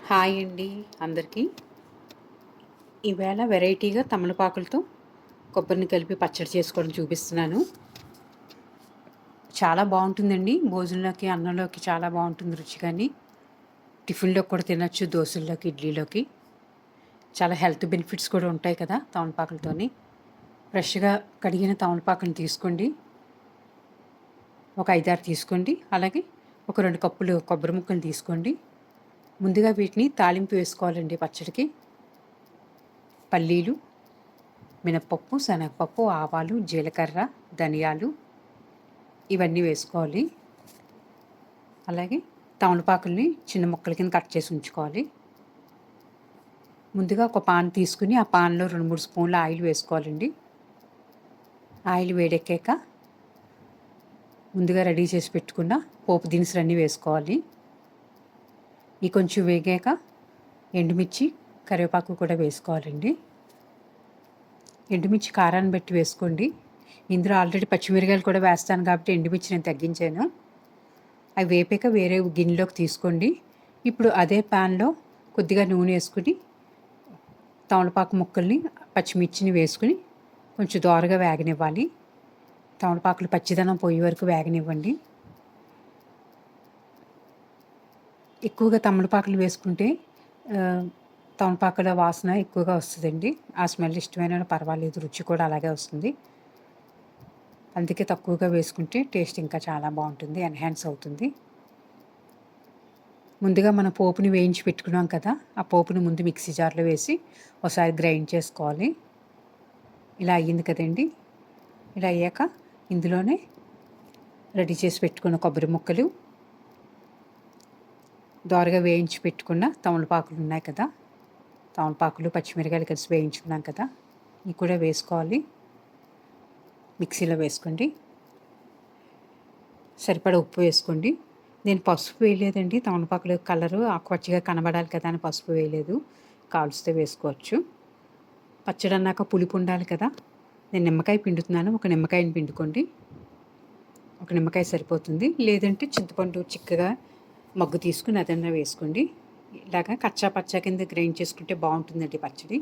Hi అండి అందరికీ. ఈవేళ వెరైటీగా తమలపాకులతో కొబ్బరిని కలిపి పచ్చడి చేసుకోవడం చూపిస్తున్నాను. చాలా బాగుంటుందండి. భోజనంలోకి, అన్నంలోకి చాలా బాగుంటుంది రుచి. కానీ టిఫిన్లోకి కూడా తినచ్చు, దోశల్లోకి, ఇడ్లీలోకి. చాలా హెల్త్ బెనిఫిట్స్ కూడా ఉంటాయి కదా తమలపాకులతోని. ఫ్రెష్గా కడిగిన తమలపాకుని తీసుకోండి, ఒక 5-6 తీసుకోండి. అలాగే ఒక 2 కప్పులు కొబ్బరి ముక్కలు తీసుకోండి. ముందుగా వీటిని తాలింపు వేసుకోవాలండి పచ్చడికి. పల్లీలు, మినప్పప్పు, శనగపప్పు, ఆవాలు, జీలకర్ర, ధనియాలు ఇవన్నీ వేసుకోవాలి. అలాగే తమలపాకుల్ని చిన్న ముక్కల కింద కట్ చేసి ఉంచుకోవాలి. ముందుగా ఒక పాన్ తీసుకుని ఆ పాన్లో 2-3 స్పూన్ల ఆయిల్ వేసుకోవాలండి. ఆయిల్ వేడెక్కాక ముందుగా రెడీ చేసి పెట్టుకున్న పోపు దినుసులన్నీ వేసుకోవాలి. ఈ కొంచెం వేగాక ఎండుమిర్చి, కరివేపాకు కూడా వేసుకోవాలండి. ఎండుమిర్చి కారాన్ని బట్టి వేసుకోండి. ఇందులో ఆల్రెడీ పచ్చిమిరకాయలు కూడా వేస్తాను కాబట్టి ఎండుమిర్చి నేను తగ్గించాను. అవి వేపాక వేరే గిన్నెలోకి తీసుకోండి. ఇప్పుడు అదే ప్యాన్లో కొద్దిగా నూనె వేసుకుని తమలపాకు ముక్కల్ని, పచ్చిమిర్చిని వేసుకుని కొంచెం దోరగా వేగనివ్వాలి. తమలపాకులు పచ్చిదనం పోయే వరకు వేగనివ్వండి. ఎక్కువగా తమలపాకులు వేసుకుంటే తమలపాకుల వాసన ఎక్కువగా వస్తుందండి. ఆ స్మెల్ ఇష్టమైన పర్వాలేదు, రుచి కూడా అలాగే వస్తుంది. అందుకే తక్కువగా వేసుకుంటే టేస్ట్ ఇంకా చాలా బాగుంటుంది, ఎన్హాన్స్ అవుతుంది. ముందుగా మనం పోపుని వేయించి పెట్టుకున్నాం కదా, ఆ పోపుని ముందు మిక్సీ జార్లో వేసి ఒకసారి గ్రైండ్ చేసుకోవాలి. ఇలా అయ్యింది కదండి. ఇలా అయ్యాక ఇందులోనే రెడీ చేసి పెట్టుకున్న కొబ్బరి ముక్కలు, దోరగా వేయించి పెట్టుకున్న తమలపాకులు ఉన్నాయి కదా, తమలపాకులు పచ్చిమిరకాయలు కలిసి వేయించుకున్నాం కదా, ఇవి కూడా వేసుకోవాలి. మిక్సీలో వేసుకోండి. సరిపడా ఉప్పు వేసుకోండి. నేను పసుపు వేయలేదండి. తమలపాకులు కలరు ఆకుపచ్చగా కనబడాలి కదా అని పసుపు వేయలేదు. కాల్స్తే వేసుకోవచ్చు. పచ్చడి అన్నాక పులుపు ఉండాలి కదా, నేను నిమ్మకాయ పిండుతున్నాను. ఒక నిమ్మకాయని పిండుకోండి. ఒక నిమ్మకాయ సరిపోతుంది. లేదంటే చింతపండు చిక్కగా మగ్గు తీసుకుని అదన్నా వేసుకోండి. ఇలాగా కచ్చా పచ్చా కింద గ్రైండ్ చేసుకుంటే బాగుంటుందండి పచ్చడి.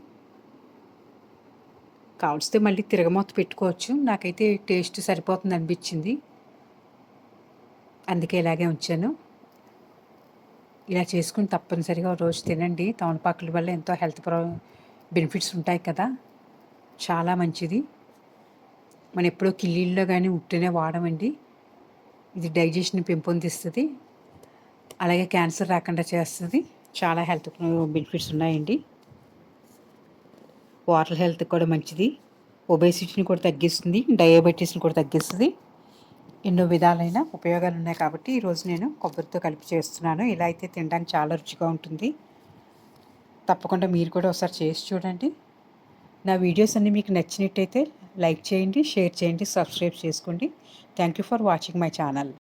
కావలిస్తే మళ్ళీ తిరగమూత పెట్టుకోవచ్చు. నాకైతే టేస్ట్ సరిపోతుంది అనిపించింది, అందుకే ఇలాగే ఉంచాను. ఇలా చేసుకుని తప్పనిసరిగా రోజు తినండి. తమలపాకుల వల్ల ఎంతో హెల్త్ బెనిఫిట్స్ ఉంటాయి కదా, చాలా మంచిది. మనం ఎప్పుడో కిల్లీల్లో కానీ ఉట్టినే వాడమండి. ఇది డైజెషన్ పెంపొందిస్తుంది, అలాగే క్యాన్సర్ రాకుండా చేస్తుంది. చాలా హెల్త్ బెనిఫిట్స్ ఉన్నాయండి. వాటర్ హెల్త్ కూడా మంచిది. ఒబేసిటీని కూడా తగ్గిస్తుంది, డయాబెటీస్ని కూడా తగ్గిస్తుంది. ఎన్నో విధాలైన ఉపయోగాలు ఉన్నాయి కాబట్టి ఈరోజు నేను కొబ్బరితో కలిపి చేస్తున్నాను. ఇలా అయితే తినడానికి చాలా రుచిగా ఉంటుంది. తప్పకుండా మీరు కూడా ఒకసారి చేసి చూడండి. నా వీడియోస్ అన్నీ మీకు నచ్చినట్టయితే లైక్ చేయండి, షేర్ చేయండి, సబ్స్క్రైబ్ చేసుకోండి. Thank you for watching my channel.